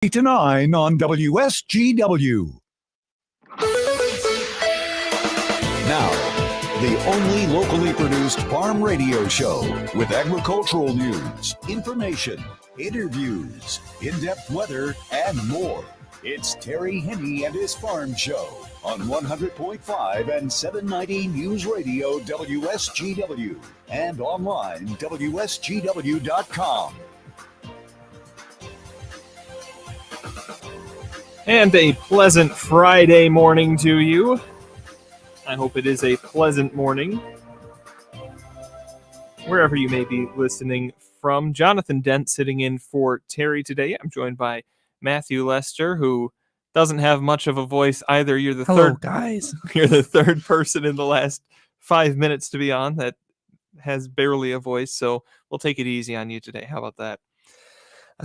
8 to 9 on WSGW. Now, the only locally produced farm radio show with agricultural news, information, interviews, in-depth weather, and more. It's Terry Henney and his Farm Show on 100.5 and 790 News Radio WSGW and online WSGW.com. And a pleasant Friday morning to you. I hope it is a pleasant morning, wherever you may be listening from. Jonathan Dent sitting in for Terry today. I'm joined by Matthew Lester, who doesn't have much of a voice either. You're the guys. You're the third person in the last 5 minutes to be on that has barely a voice, so we'll take it easy on you today. How about that?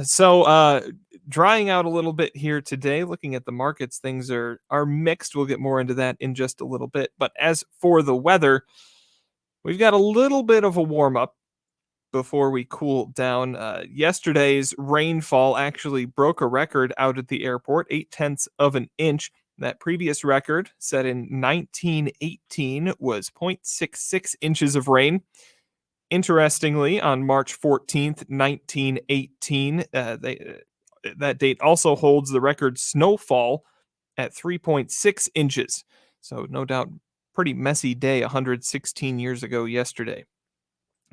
So, drying out a little bit here today, looking at the markets, things are mixed. We'll get more into that in just a little bit. But as for the weather, we've got a little bit of a warm-up before we cool down. Yesterday's rainfall actually broke a record out at the airport, 0.8 of an inch. That previous record, set in 1918, was 0.66 inches of rain. Interestingly, on March 14th, 1918, that date also holds the record snowfall at 3.6 inches. So no doubt, pretty messy day 116 years ago yesterday.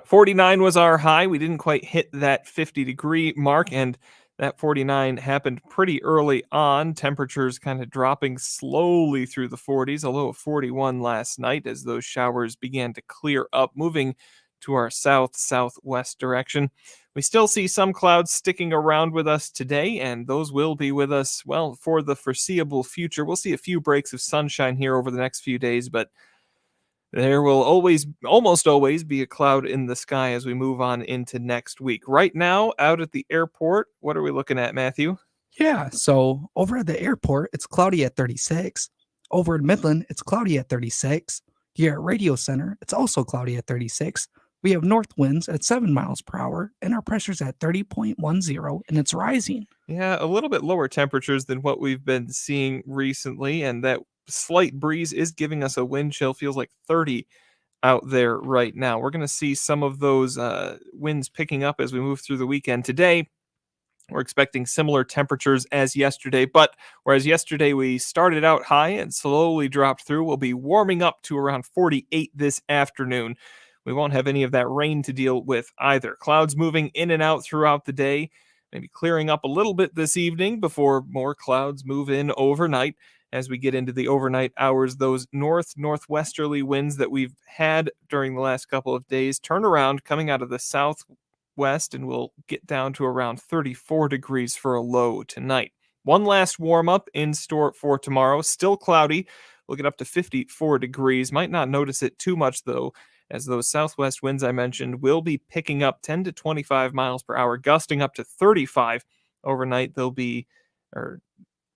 49 was our high. We didn't quite hit that 50-degree mark, and that 49 happened pretty early on. Temperatures kind of dropping slowly through the 40s, a low of 41 last night as those showers began to clear up, moving to our south-southwest direction. We still see some clouds sticking around with us today, and those will be with us, well, for the foreseeable future. We'll see a few breaks of sunshine here over the next few days, but there will almost always be a cloud in the sky as we move on into next week. Right now, out at the airport, what are we looking at, Matthew? Yeah, so over at the airport, it's cloudy at 36. Over in Midland, it's cloudy at 36. Here at Radio Center, it's also cloudy at 36. We have north winds at 7 miles per hour, and our pressure's at 30.10, and it's rising. Yeah, a little bit lower temperatures than what we've been seeing recently, and that slight breeze is giving us a wind chill. Feels like 30 out there right now. We're going to see some of those winds picking up as we move through the weekend. Today, we're expecting similar temperatures as yesterday, but whereas yesterday we started out high and slowly dropped through, we'll be warming up to around 48 this afternoon. We won't have any of that rain to deal with either. Clouds moving in and out throughout the day, maybe clearing up a little bit this evening before more clouds move in overnight. As we get into the overnight hours, those northwesterly winds that we've had during the last couple of days turn around, coming out of the southwest, and we'll get down to around 34 degrees for a low tonight. One last warm-up in store for tomorrow. Still cloudy. We'll get up to 54 degrees. Might not notice it too much, though, as those southwest winds I mentioned will be picking up 10 to 25 miles per hour, gusting up to 35. Overnight, they'll be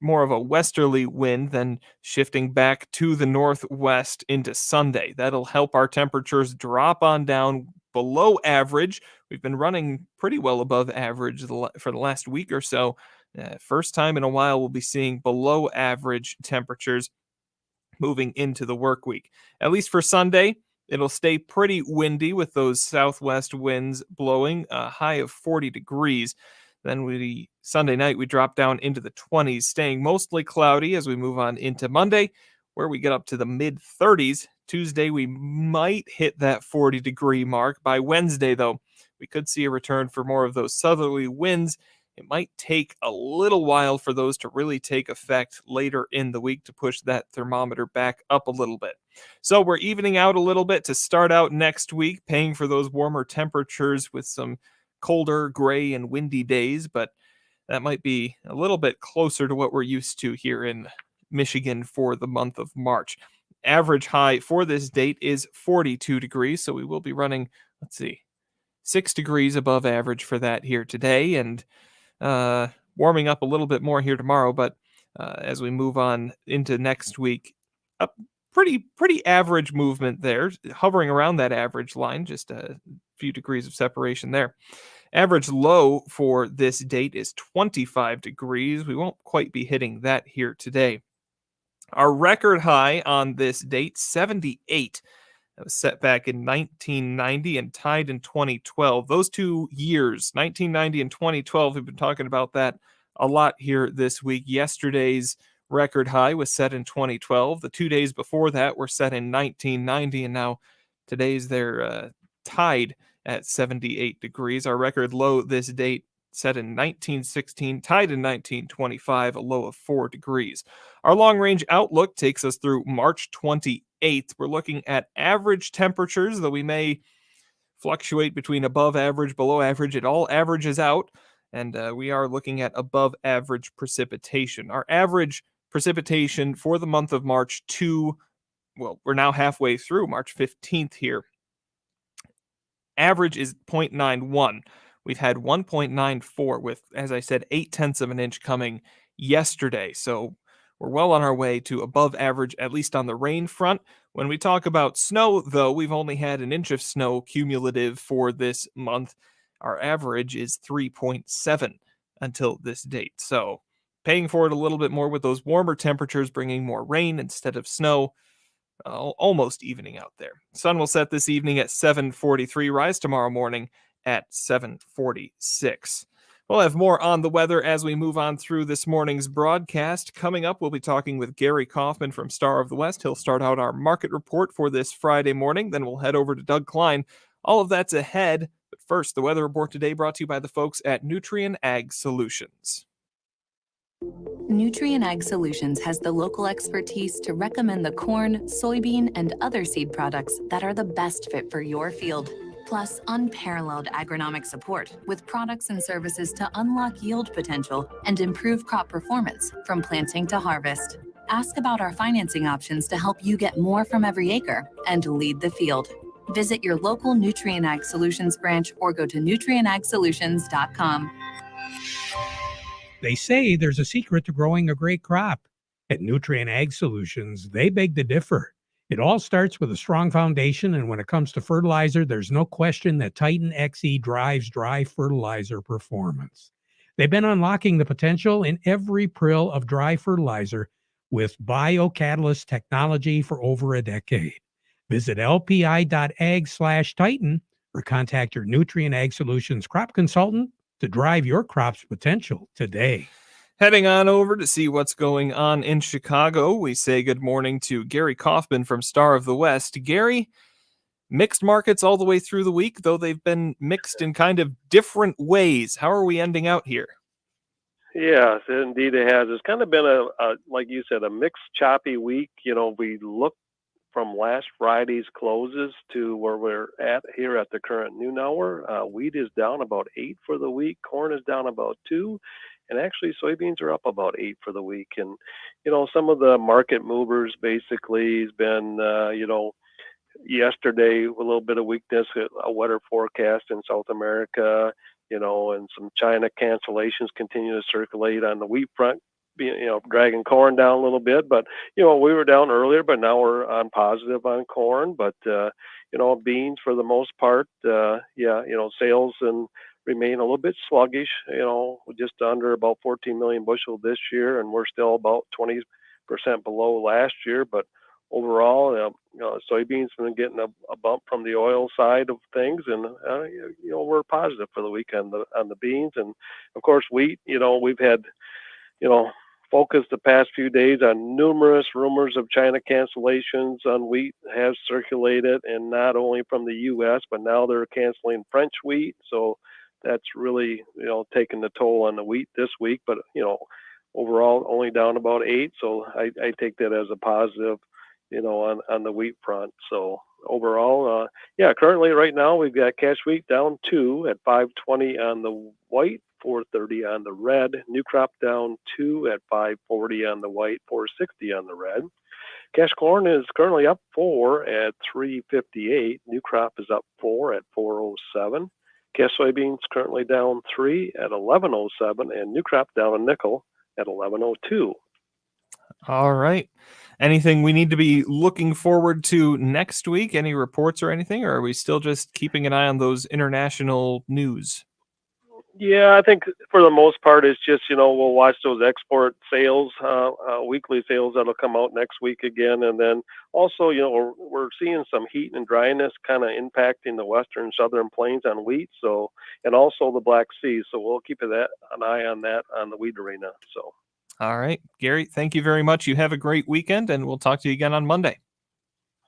more of a westerly wind, then shifting back to the northwest into Sunday. That'll help our temperatures drop on down below average. We've been running pretty well above average for the last week or so. First time in a while we'll be seeing below average temperatures moving into the work week. At least for Sunday, it'll stay pretty windy with those southwest winds blowing, a high of 40 degrees. Then Sunday night, we drop down into the 20s, staying mostly cloudy as we move on into Monday, where we get up to the mid-30s. Tuesday, we might hit that 40-degree mark. By Wednesday, though, we could see a return for more of those southerly winds. It might take a little while for those to really take effect later in the week to push that thermometer back up a little bit. So we're evening out a little bit to start out next week, paying for those warmer temperatures with some colder, gray, and windy days, but that might be a little bit closer to what we're used to here in Michigan for the month of March. Average high for this date is 42 degrees, so we will be running, 6 degrees above average for that here today, and warming up a little bit more here tomorrow, but as we move on into next week, a pretty average movement there, hovering around that average line, just a few degrees of separation there. Average low for this date is 25 degrees. We won't quite be hitting that here today. Our record high on this date, 78. That was set back in 1990 and tied in 2012. Those 2 years, 1990 and 2012, we've been talking about that a lot here this week. Yesterday's record high was set in 2012. The 2 days before that were set in 1990, and now today's they're tied at 78 degrees. Our record low this date set in 1916, tied in 1925, a low of 4 degrees. Our long-range outlook takes us through March 28th. We're looking at average temperatures, though we may fluctuate between above average, below average. It all averages out, and we are looking at above average precipitation. Our average precipitation for the month of March we're now halfway through March 15th here. Average is 0.91. We've had 1.94 with, as I said, 0.8 of an inch coming yesterday. So we're well on our way to above average, at least on the rain front. When we talk about snow, though, we've only had an inch of snow cumulative for this month. Our average is 3.7 until this date. So paying for it a little bit more with those warmer temperatures, bringing more rain instead of snow. Almost evening out there. Sun will set this evening at 7:43, rise tomorrow morning at 7:46. We'll have more on the weather as we move on through this morning's broadcast. Coming up, we'll be talking with Gary Kaufman from Star of the West. He'll start out our market report for this Friday morning. Then we'll head over to Doug Klein. All of that's ahead. But first, the weather report today brought to you by the folks at Nutrien Ag Solutions. Nutrien Ag Solutions has the local expertise to recommend the corn, soybean, and other seed products that are the best fit for your field. Plus, unparalleled agronomic support with products and services to unlock yield potential and improve crop performance from planting to harvest. Ask about our financing options to help you get more from every acre and lead the field. Visit your local Nutrien Ag Solutions branch or go to nutrienagsolutions.com. They say there's a secret to growing a great crop. At Nutrien Ag Solutions, they beg to differ. It all starts with a strong foundation, and when it comes to fertilizer, there's no question that Titan XE drives dry fertilizer performance. They've been unlocking the potential in every prill of dry fertilizer with biocatalyst technology for over a decade. Visit lpi.ag/Titan or contact your Nutrien Ag Solutions crop consultant to drive your crop's potential today. Heading on over to see what's going on in Chicago, we say good morning to Gary Kaufman from Star of the West. Gary, mixed markets all the way through the week, though they've been mixed in kind of different ways. How are we ending out here? Yes, indeed it has. It's kind of been a like you said, a mixed, choppy week. We look from last Friday's closes to where we're at here at the current noon hour. Wheat is down about 8 for the week. Corn is down about 2. And actually, soybeans are up about 8 for the week. And, some of the market movers basically has been, yesterday, a little bit of weakness, a wetter forecast in South America, and some China cancellations continue to circulate on the wheat front, dragging corn down a little bit. But, we were down earlier, but now we're on positive on corn. But, beans for the most part, sales and remain a little bit sluggish, just under about 14 million bushel this year, and we're still about 20% below last year. But overall, soybeans have been getting a bump from the oil side of things, and we're positive for the week on the beans. And of course, wheat. We've had focused the past few days on numerous rumors of China cancellations on wheat have circulated, and not only from the U.S., but now they're canceling French wheat. So that's really, taking the toll on the wheat this week. But, overall only down about 8. So I take that as a positive, on the wheat front. So overall, currently right now we've got cash wheat down 2 at 520 on the white, 430 on the red. New crop down 2 at 540 on the white, 460 on the red. Cash corn is currently up 4 at 358. New crop is up 4 at 407. Cash soybeans currently down 3 at 1107, and new crop down a nickel at 1102. All right. Anything we need to be looking forward to next week? Any reports or anything? Or are we still just keeping an eye on those international news? Yeah, I think for the most part, it's just, we'll watch those export sales, weekly sales that'll come out next week again. And then also, we're seeing some heat and dryness kind of impacting the western southern plains on wheat. So, and also the Black Sea. So we'll keep an eye on that on the wheat arena. So, All right, Gary, thank you very much. You have a great weekend, and we'll talk to you again on Monday.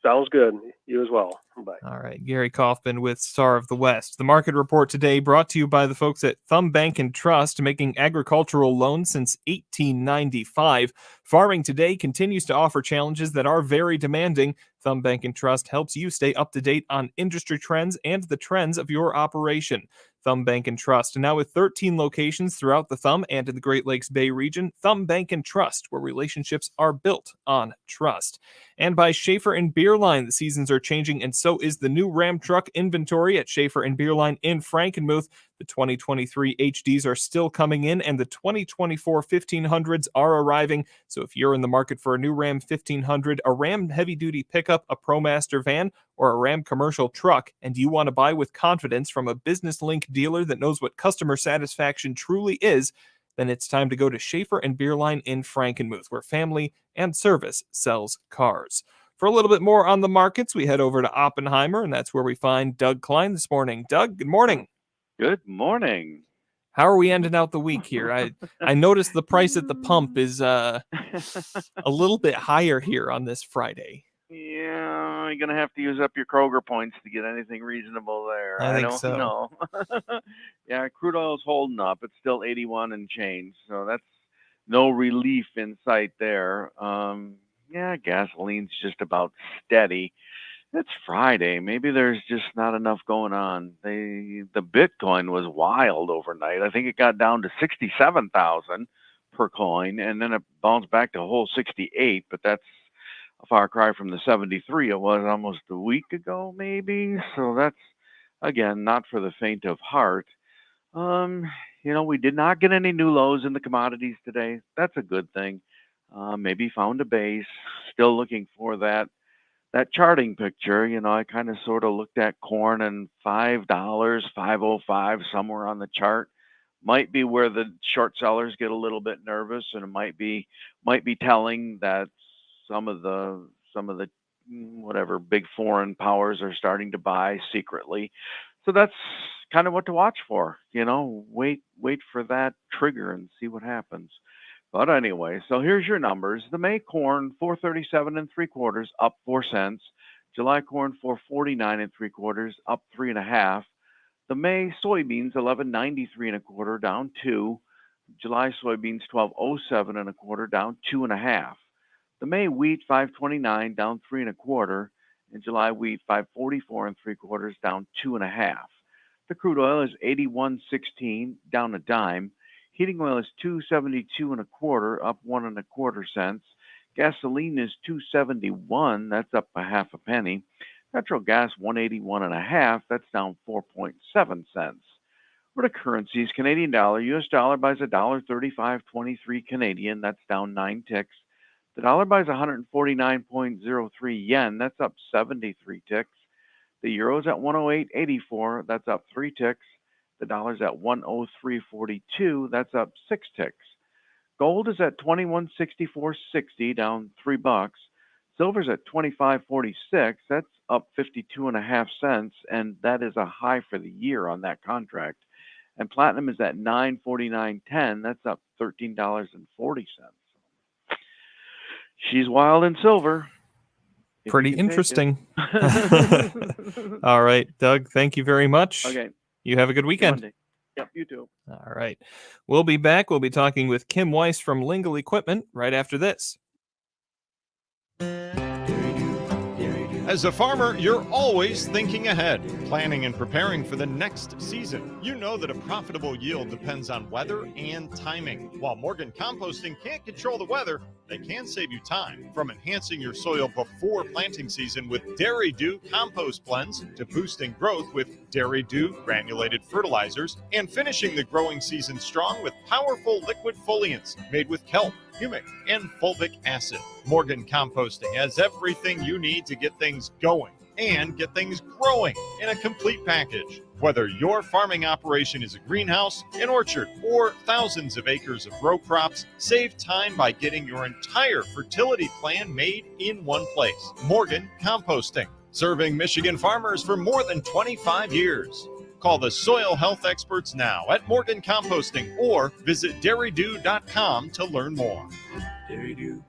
sounds good. You as well. Bye. All right, Gary Kaufman with Star of the West. The market report today brought to you by the folks at Thumb Bank and Trust, making agricultural loans since 1895. Farming today continues to offer challenges that are very demanding. Thumb Bank and Trust helps you stay up to date on industry trends and the trends of your operation. Thumb Bank and Trust, now with 13 locations throughout the Thumb and in the Great Lakes Bay region. Thumb Bank and Trust, where relationships are built on trust. And by Schaefer and Beerline, the seasons are changing, and so is the new Ram truck inventory at Schaefer and Beerline in Frankenmuth. The 2023 HDs are still coming in, and the 2024 1500s are arriving. So if you're in the market for a new Ram 1500, a Ram heavy-duty pickup, a ProMaster van, or a Ram commercial truck, and you want to buy with confidence from a Business Link dealer that knows what customer satisfaction truly is, then it's time to go to Schaefer and Beerline in Frankenmuth, where family and service sells cars. For a little bit more on the markets, we head over to Oppenheimer, and that's where we find Doug Klein this morning. Doug, good morning. Good morning. How are we ending out the week here? I noticed the price at the pump is a little bit higher here on this Friday. Yeah, you're going to have to use up your Kroger points to get anything reasonable there. I think don't so. know. Yeah, crude oil's holding up. It's still 81 and change, so that's no relief in sight there. Yeah, gasoline's just about steady. It's Friday. Maybe there's just not enough going on. The Bitcoin was wild overnight. I think it got down to 67,000 per coin, and then it bounced back to a whole 68. But that's a far cry from the 73 it was almost a week ago, maybe. So that's again not for the faint of heart. We did not get any new lows in the commodities today. That's a good thing. Maybe found a base. Still looking for that charting picture. I kind of sort of looked at corn and $5, $5.05 somewhere on the chart. Might be where the short sellers get a little bit nervous, and it might be telling that some of the whatever big foreign powers are starting to buy secretly. So that's kind of what to watch for. Wait for that trigger and see what happens. But anyway, so here's your numbers. The May corn, 437 3/4, up 4 cents. July corn, 449 3/4, up 3.5. The May soybeans, 1193 1/4, down 2. July soybeans, 1207 1/4, down 2.5. The May wheat, 529, down 3 1/4. And July wheat, 544 3/4, down 2.5. The crude oil is 81.16, down a dime. Heating oil is 272 1/4, up 1 1/4 cents. Gasoline is 271, that's up a half a penny. Petrol gas 181 1/2, that's down 4.7 cents. For the currencies, Canadian dollar, US dollar buys $1.3523 Canadian, that's down 9 ticks. The dollar buys 149.03 yen, that's up 73 ticks. The euro's at 108.84, that's up 3 ticks. The dollar's at 103.42, that's up 6 ticks. Gold is at 21.6460, down $3. Silver's at 25.46, that's up 52.5 cents, and that is a high for the year on that contract. And platinum is at 949.10, that's up $13.40. She's wild in silver. Pretty interesting. All right, Doug, thank you very much. Okay. You have a good weekend. Monday. Yep, you too. All right. We'll be back. We'll be talking with Kim Weiss from Lingle Equipment right after this. As a farmer, you're always thinking ahead, planning and preparing for the next season. You know that a profitable yield depends on weather and timing. While Morgan Composting can't control the weather, they can save you time. From enhancing your soil before planting season with Dairy Dew compost blends to boosting growth with Dairy Dew granulated fertilizers and finishing the growing season strong with powerful liquid foliants made with kelp, humic, and fulvic acid. Morgan Composting has everything you need to get things going and get things growing in a complete package. Whether your farming operation is a greenhouse, an orchard, or thousands of acres of row crops, save time by getting your entire fertility plan made in one place. Morgan Composting, serving Michigan farmers for more than 25 years. Call the soil health experts now at Morgan Composting or visit dairydew.com to learn more. Dairy Dew.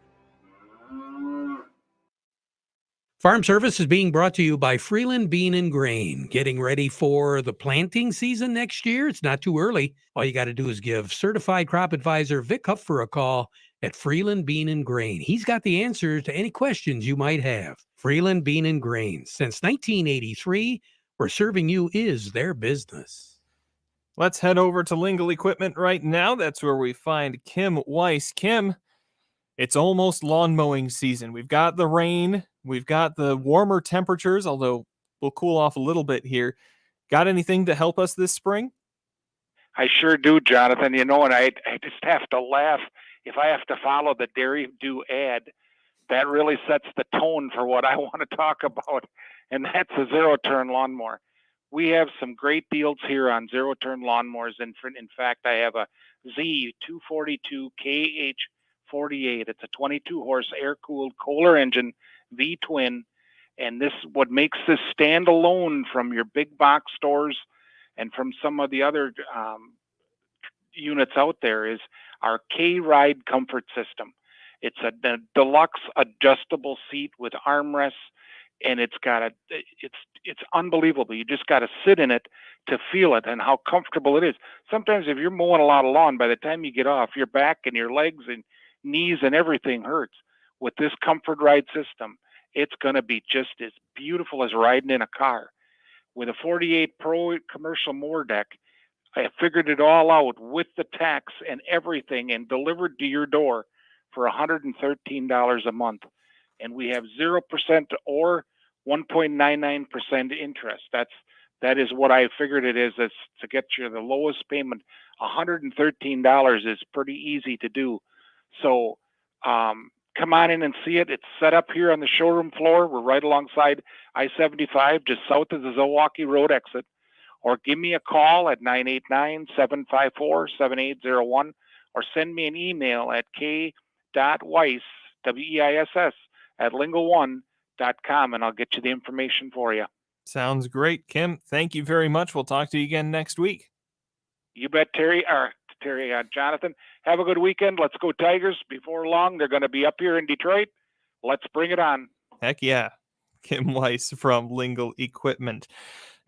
Farm Service is being brought to you by Freeland Bean and Grain. Getting ready for the planting season next year? It's not too early. All you got to do is give certified crop advisor Vic Hupfer a call at Freeland Bean and Grain. He's got the answers to any questions you might have. Freeland Bean and Grain. Since 1983, where serving you is their business. Let's head over to Lingle Equipment right now. That's where we find Kim Weiss. Kim, it's almost lawn mowing season. We've got the rain. We've got the warmer temperatures, although we'll cool off a little bit here. Got anything to help us this spring? I sure do, Jonathan. You know, and I just have to laugh if I have to follow the Dairy Dew ad. That really sets the tone for what I want to talk about, and that's a zero-turn lawnmower. We have some great deals here on zero-turn lawnmowers. In fact, I have a Z242 KH48. It's a 22-horse air-cooled Kohler engine V-twin, and this what makes this stand alone from your big box stores and from some of the other units out there is our K-Ride comfort system. It's a deluxe adjustable seat with armrests, and it's unbelievable. You just got to sit in it to feel it and how comfortable it is. Sometimes if you're mowing a lot of lawn, by the time you get off, your back and your legs and knees and everything hurts. With this Comfort Ride system, it's going to be just as beautiful as riding in a car. With a 48 Pro commercial mower deck, I figured it all out with the tax and everything and delivered to your door for $113 a month. And we have 0% or 1.99% interest. That is what I figured it is to get you the lowest payment. $113 is pretty easy to do. So come on in and see it. It's set up here on the showroom floor. We're right alongside I-75, just south of the Zilwaukee Road exit. Or give me a call at 989-754-7801 or send me an email at k.weiss, W-E-I-S-S, at lingo1.com, and I'll get you the information for you. Sounds great, Kim. Thank you very much. We'll talk to you again next week. You bet, Jonathan. Have a good weekend. Let's go Tigers. Before long, they're going to be up here in Detroit. Let's bring it on. Heck yeah. Kim Weiss from Lingle Equipment.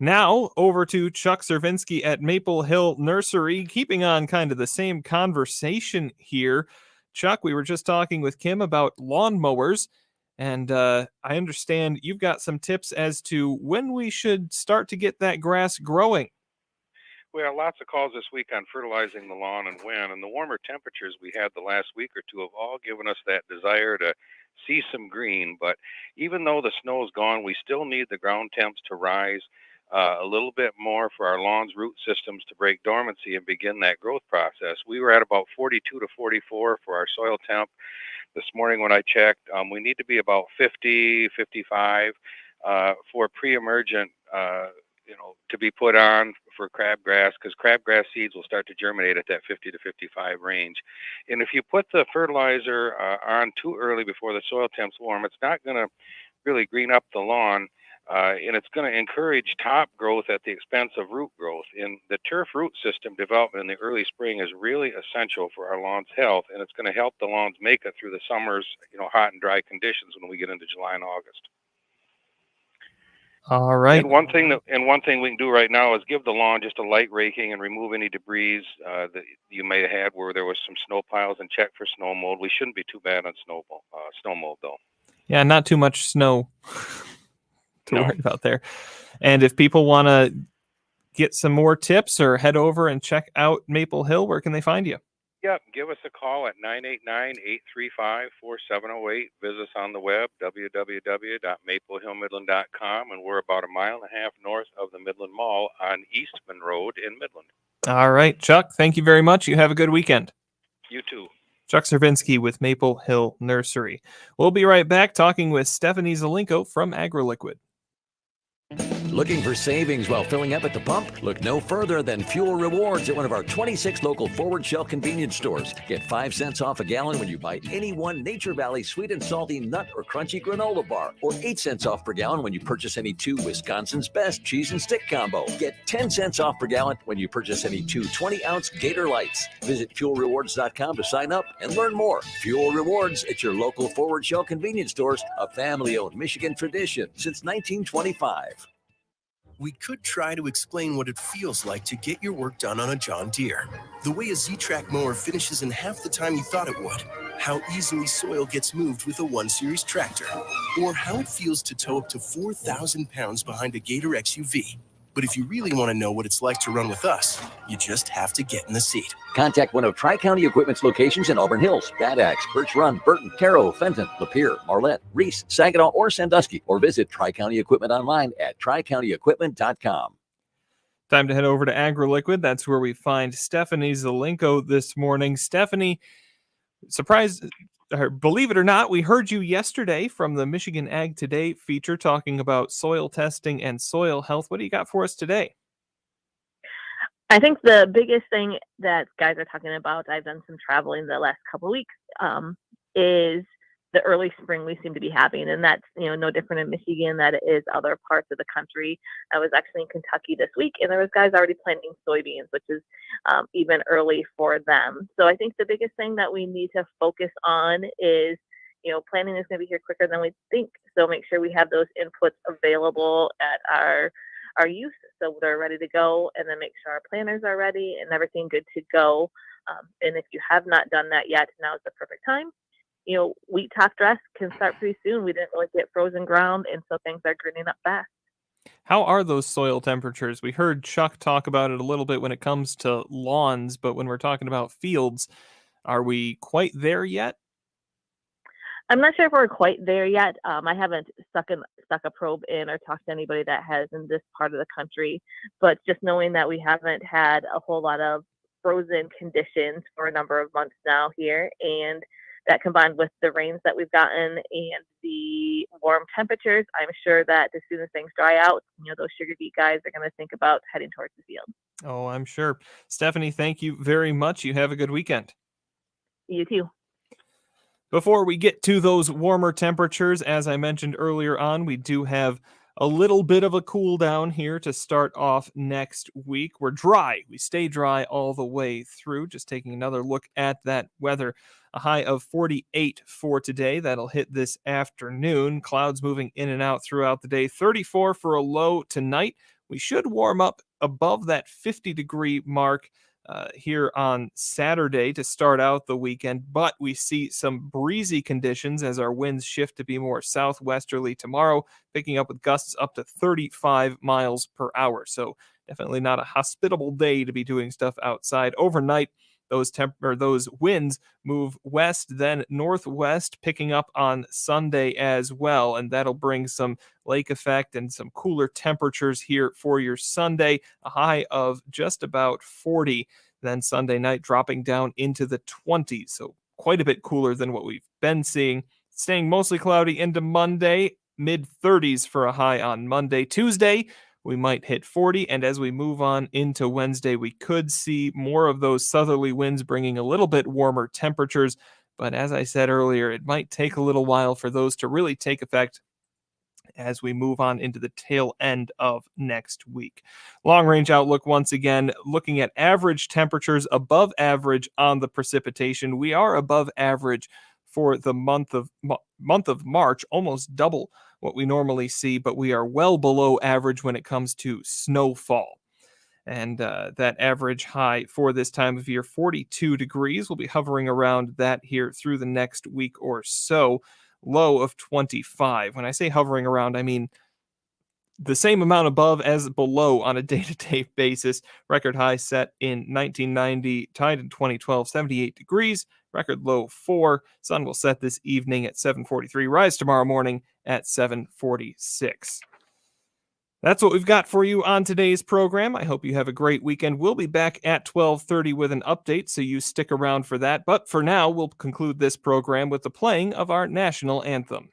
Now over to Chuck Cervinski at Maple Hill Nursery, keeping on kind of the same conversation here. Chuck, we were just talking with Kim about lawnmowers, and I understand you've got some tips as to when we should start to get that grass growing. We had lots of calls this week on fertilizing the lawn and when, and the warmer temperatures we had the last week or two have all given us that desire to see some green. But even though the snow is gone, we still need the ground temps to rise a little bit more for our lawn's root systems to break dormancy and begin that growth process. We were at about 42 to 44 for our soil temp this morning when I checked. We need to be about 50, 55 for pre-emergent to be put on for crabgrass, because crabgrass seeds will start to germinate at that 50 to 55 range. And if you put the fertilizer on too early before the soil temp's warm, it's not going to really green up the lawn, and it's going to encourage top growth at the expense of root growth. And the turf root system development in the early spring is really essential for our lawn's health, and it's going to help the lawns make it through the summer's hot and dry conditions when we get into July and August. All right. And one thing we can do right now is give the lawn just a light raking and remove any debris that you may have had where there was some snow piles, and check for snow mold. We shouldn't be too bad on snow mold though. Yeah, not too much snow to worry about there. And if people want to get some more tips or head over and check out Maple Hill, where can they find you? Yep, give us a call at 989-835-4708. Visit us on the web, www.maplehillmidland.com, and we're about a mile and a half north of the Midland Mall on Eastman Road in Midland. All right, Chuck, thank you very much. You have a good weekend. You too. Chuck Cervinski with Maple Hill Nursery. We'll be right back talking with Stephanie Zelenko from AgroLiquid. Looking for savings while filling up at the pump? Look no further than Fuel Rewards at one of our 26 local Forward Shell convenience stores. Get 5 cents off a gallon when you buy any one Nature Valley sweet and salty nut or crunchy granola bar, or 8 cents off per gallon when you purchase any 2 Wisconsin's Best cheese and stick combo. Get 10 cents off per gallon when you purchase any 2 20-ounce Gator Lights. Visit FuelRewards.com to sign up and learn more. Fuel Rewards at your local Forward Shell convenience stores, a family-owned Michigan tradition since 1925. We could try to explain what it feels like to get your work done on a John Deere. The way a Z-Track mower finishes in half the time you thought it would. How easily soil gets moved with a 1 Series tractor. Or how it feels to tow up to 4,000 pounds behind a Gator XUV. But if you really want to know what it's like to run with us, you just have to get in the seat. Contact one of Tri-County Equipment's locations in Auburn Hills, Bad Axe, Birch Run, Burton, Caro, Fenton, Lapeer, Marlette, Reese, Saginaw, or Sandusky, or visit Tri-County Equipment online at tricountyequipment.com. Time to head over to AgriLiquid. That's where we find Stephanie Zelenko this morning. Stephanie, believe it or not, we heard you yesterday from the Michigan Ag Today feature talking about soil testing and soil health. What do you got for us today? I think the biggest thing that guys are talking about, I've done some traveling the last couple of weeks, is the early spring we seem to be having. And that's, no different in Michigan than it is other parts of the country. I was actually in Kentucky this week, and there was guys already planting soybeans, which is even early for them. So I think the biggest thing that we need to focus on is, planting is going to be here quicker than we think. So make sure we have those inputs available at our use so they're ready to go, and then make sure our planters are ready and everything good to go. And if you have not done that yet, now is the perfect time. Wheat top dress can start pretty soon. We didn't really get frozen ground, and so things are greening up fast. How are those soil temperatures? We heard Chuck talk about it a little bit when it comes to lawns, but when we're talking about fields, are we quite there yet? I'm not sure if we're quite there yet. I haven't stuck a probe in or talked to anybody that has in this part of the country, but just knowing that we haven't had a whole lot of frozen conditions for a number of months now here, and that combined with the rains that we've gotten and the warm temperatures, I'm sure that as soon as things dry out, those sugar beet guys are going to think about heading towards the field. Oh, I'm sure. Stephanie, thank you very much. You have a good weekend. You too. Before we get to those warmer temperatures, as I mentioned earlier on, we do have a little bit of a cool down here to start off next week. We're dry. We stay dry all the way through. Just taking another look at that weather. A high of 48 for today. That'll hit this afternoon. Clouds moving in and out throughout the day. 34 for a low tonight. We should warm up above that 50-degree mark here on Saturday to start out the weekend, but we see some breezy conditions as our winds shift to be more southwesterly tomorrow, picking up with gusts up to 35 miles per hour. So definitely not a hospitable day to be doing stuff outside. Overnight, those winds move west, then northwest, picking up on Sunday as well, and that'll bring some lake effect and some cooler temperatures here for your Sunday. A high of just about 40, then Sunday night dropping down into the 20s, so quite a bit cooler than what we've been seeing. Staying mostly cloudy into Monday, mid-30s for a high on Monday. Tuesday, we might hit 40, and as we move on into Wednesday, we could see more of those southerly winds bringing a little bit warmer temperatures. But as I said earlier, it might take a little while for those to really take effect as we move on into the tail end of next week. Long-range outlook, once again, looking at average temperatures above average on the precipitation. We are above average for the month of March, almost double what we normally see, but we are well below average when it comes to snowfall. And that average high for this time of year, 42 degrees. We'll be hovering around that here through the next week or so. Low of 25. When I say hovering around, I mean the same amount above as below on a day-to-day basis. Record high set in 1990, tied in 2012, 78 degrees. Record low 4. Sun will set this evening at 7:43. Rise tomorrow morning at 7:46. That's what we've got for you on today's program. I hope you have a great weekend. We'll be back at 12:30 with an update, so you stick around for that. But for now, we'll conclude this program with the playing of our national anthem.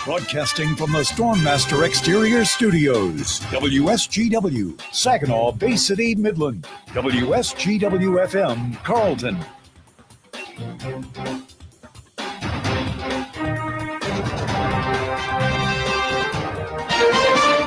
Broadcasting from the Stormmaster Exterior Studios, WSGW, Saginaw, Bay City, Midland, WSGW FM, Carlton.